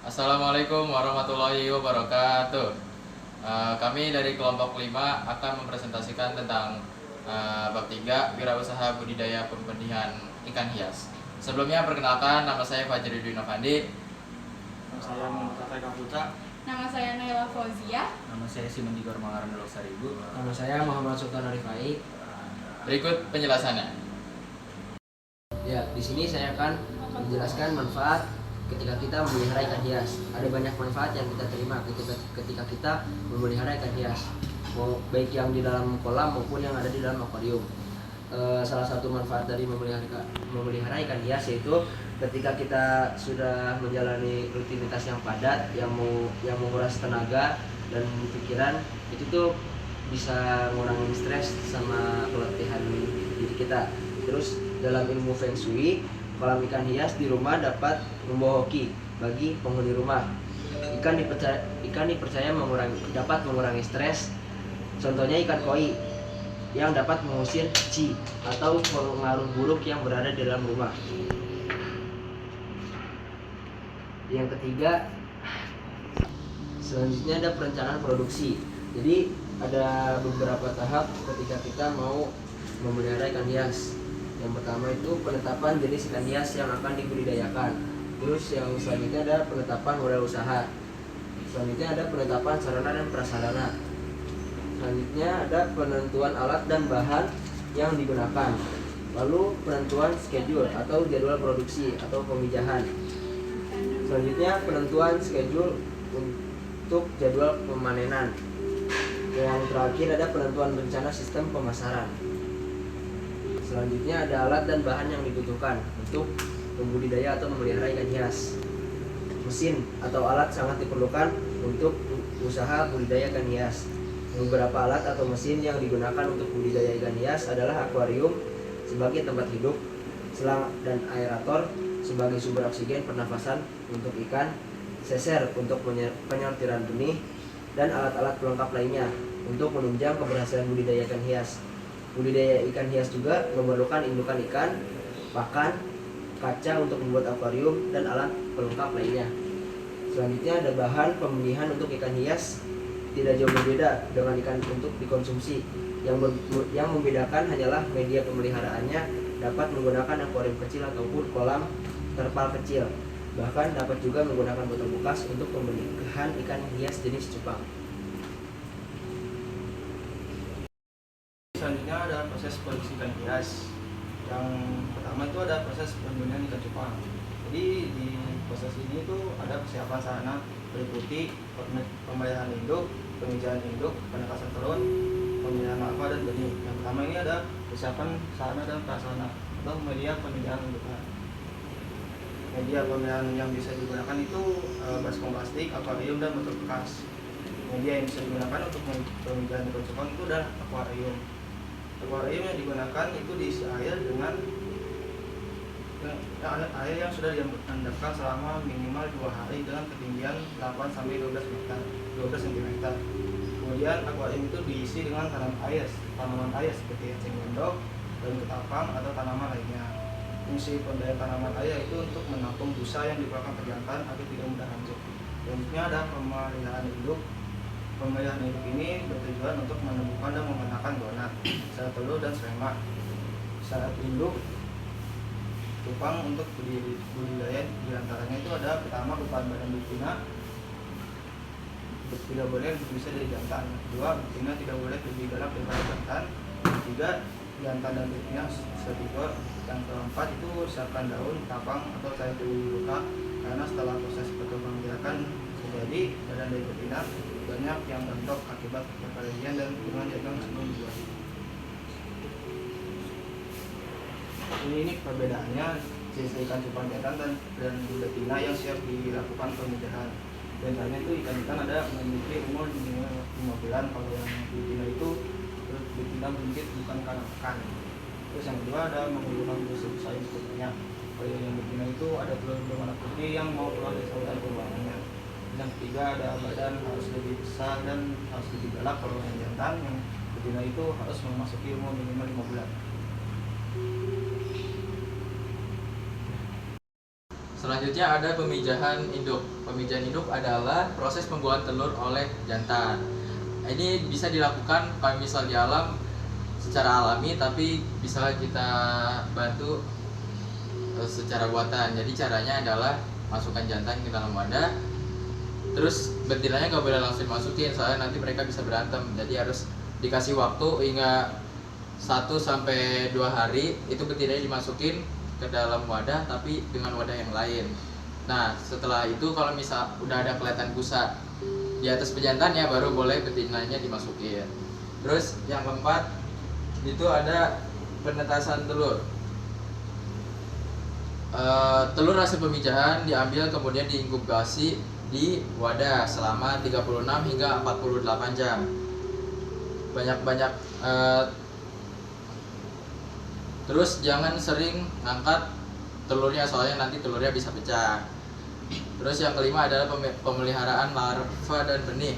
Assalamualaikum warahmatullahi wabarakatuh. Kami dari kelompok 5 akan mempresentasikan tentang bab 3 wirausaha budidaya pembenihan ikan hias. Sebelumnya perkenalkan, nama saya Fajruddin Novandi. Nama saya Muhammad Taufik Putra. Nama saya Naila Fauzia. Nama saya Simon Digor Mangaran Saribu. Nama saya Muhammad Sultan Arifai. Berikut penjelasannya. Ya, di sini saya akan menjelaskan manfaat ketika kita memelihara ikan hias. Ada banyak manfaat yang kita terima ketika kita memelihara ikan hias, baik yang di dalam kolam maupun yang ada di dalam akuarium. Salah satu manfaat dari memelihara ikan hias yaitu ketika kita sudah menjalani rutinitas yang padat, yang menguras tenaga dan pikiran, itu tuh bisa ngurangin stres sama keletihan diri kita. Terus dalam ilmu Feng Shui, kolam ikan hias di rumah dapat membawa hoki bagi penghuni rumah. Ikan dipercaya dapat mengurangi stres. Contohnya ikan koi yang dapat mengusir qi atau pengaruh buruk yang berada di dalam rumah. Yang ketiga, selanjutnya ada perencanaan produksi. Jadi ada beberapa tahap ketika kita mau memelihara ikan hias. Yang pertama itu penetapan jenis ikan hias yang akan dibudidayakan. Terus yang selanjutnya ada penetapan modal usaha. Selanjutnya ada penetapan sarana dan prasarana. Selanjutnya ada penentuan alat dan bahan yang digunakan. Lalu penentuan schedule atau jadwal produksi atau pemijahan. Selanjutnya penentuan schedule untuk jadwal pemanenan. Yang terakhir ada penentuan rencana sistem pemasaran. Selanjutnya ada alat dan bahan yang dibutuhkan untuk membudidaya atau memelihara ikan hias. Mesin atau alat sangat diperlukan untuk usaha budidaya ikan hias. Beberapa alat atau mesin yang digunakan untuk budidaya ikan hias adalah akuarium sebagai tempat hidup, selang dan aerator sebagai sumber oksigen pernafasan untuk ikan, seser untuk penyortiran benih, dan alat-alat pelengkap lainnya untuk menunjang keberhasilan budidaya ikan hias. Budidaya ikan hias juga memerlukan indukan ikan, pakan, kaca untuk membuat akuarium, dan alat pelengkap lainnya. Selanjutnya ada bahan pembenihan untuk ikan hias tidak jauh berbeda dengan ikan untuk dikonsumsi. Yang membedakan hanyalah media pemeliharaannya dapat menggunakan akuarium kecil ataupun kolam terpal kecil. Bahkan dapat juga menggunakan botol bekas untuk pembenihan ikan hias jenis cupang. Selanjutnya ada proses produksi ikan hias. Yang pertama itu ada proses pembenihan ikan cupang. Jadi di proses ini tuh ada persiapan sarana meliputi pemeliharaan induk, pemijahan induk, penetasan telur, pemilihan larva dan benih. Yang pertama ini ada persiapan sarana dan prasarana atau media pemilihan indukan. Media pemilihan yang bisa digunakan itu baskom plastik, akuarium, dan botol bekas. Media yang bisa digunakan untuk pemijahan ikan cupang itu adalah akuarium. Akuarium yang digunakan itu diisi air dengan air yang sudah direndamkan selama minimal 2 hari dengan ketinggian 8 sampai 12 cm. Kemudian akuarium itu diisi dengan tanaman air seperti eceng gondok, daun ketapang atau tanaman lainnya. Fungsi pendaya tanaman air itu untuk menampung busa yang dikeluarkan pejantan agar tidak mudah hancur. Selanjutnya ada pemeliharaan induk. Pemeliharaan induk ini bertujuan untuk menemukan dan memenakan gonat, sel telur, dan sperma. Syarat induk cupang untuk budidaya diantaranya itu ada pertama beban badan betina tidak boleh bisa dari jantan, kedua betina tidak boleh lebih galak daripada jantan, ketiga jantan dan betina seekor, yang keempat itu siapkan daun, kapang atau cair luka karena setelah proses perkembangan biakan terjadi badan dari betina banyak yang bentok akibat perkelahian dan hubungan jagung sebelum dibuat. Ini perbedaannya jenis ikan cupang jantan dan betina yang siap dilakukan pemijahan. Biasanya itu ikan ada memiliki umur minimal 5 bulan. Kalau yang betina itu betina menggigit bukan karena makan. Terus yang kedua ada menggunakan busa yang cukup banyak. Kalau yang betina itu ada telur berwarna putih yang mau keluar dari saluran keuangannya. Yang ketiga ada badan harus lebih besar dan harus lebih galak. Kalau yang jantan yang betina itu harus memasuki umur minimal 5 bulan. Selanjutnya ada pemijahan induk. Pemijahan induk adalah proses pembuahan telur oleh jantan. Ini bisa dilakukan kalau misal di alam secara alami, tapi bisa kita bantu secara buatan. Jadi caranya adalah masukkan jantan ke dalam wadah, terus betinanya nggak boleh langsung masukin, soalnya nanti mereka bisa berantem. Jadi harus dikasih waktu hingga 1 sampai 2 hari, itu betinanya dimasukin ke dalam wadah tapi dengan wadah yang lain. Nah setelah itu kalau misal udah ada kelihatan busa di atas pejantannya, baru boleh betinanya dimasukin. Terus yang keempat itu ada penetasan telur. Telur hasil pemijahan diambil kemudian diinkubasi di wadah selama 36 hingga 48 jam. Banyak-banyak terus jangan sering ngangkat telurnya, soalnya nanti telurnya bisa pecah. Terus yang kelima adalah pemeliharaan larva dan benih.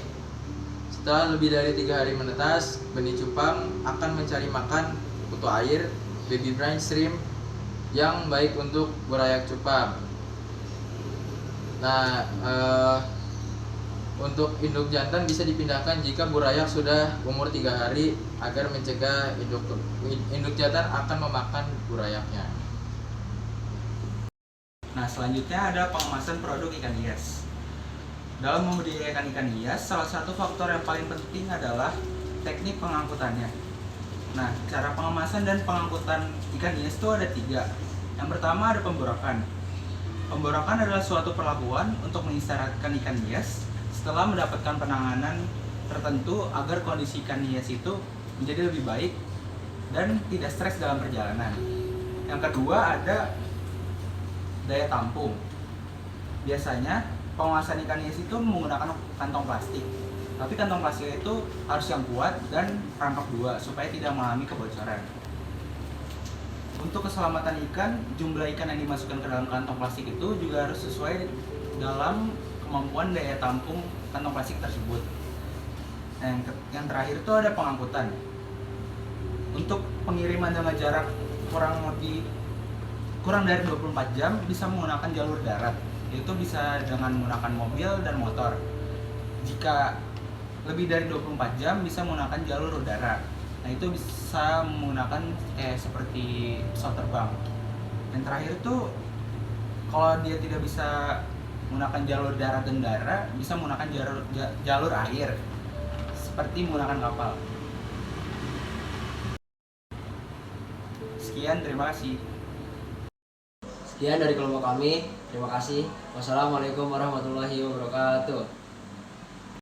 Setelah lebih dari 3 hari menetas, benih cupang akan mencari makan kutu air, baby brine shrimp yang baik untuk burayak cupang. Nah, untuk induk jantan bisa dipindahkan jika burayak sudah umur 3 hari agar mencegah induk jantan akan memakan burayaknya. Nah, selanjutnya ada pengemasan produk ikan hias. Dalam membudidayakan ikan hias, salah satu faktor yang paling penting adalah teknik pengangkutannya. Nah, cara pengemasan dan pengangkutan ikan hias itu ada 3. Yang pertama ada pemborokan. Pemborokan adalah suatu perlakuan untuk mengistirahatkan ikan hias setelah mendapatkan penanganan tertentu agar kondisi ikan hias itu menjadi lebih baik dan tidak stres dalam perjalanan. Yang kedua ada daya tampung. Biasanya pengemasan ikan hias itu menggunakan kantong plastik, tapi kantong plastik itu harus yang kuat dan rangkap 2 supaya tidak mengalami kebocoran. Untuk keselamatan ikan, jumlah ikan yang dimasukkan ke dalam kantong plastik itu juga harus sesuai dalam kemampuan daya tampung kantong plastik tersebut. Yang terakhir itu ada pengangkutan. Untuk pengiriman dengan jarak kurang dari 24 jam bisa menggunakan jalur darat, yaitu bisa dengan menggunakan mobil dan motor. Jika lebih dari 24 jam bisa menggunakan jalur udara. Nah itu bisa menggunakan seperti pesawat terbang. Yang terakhir itu kalau dia tidak bisa menggunakan jalur darat dan darat, bisa menggunakan jalur air seperti menggunakan kapal. Sekian, terima kasih. Sekian dari kelompok kami. Terima kasih. Wassalamualaikum warahmatullahi wabarakatuh.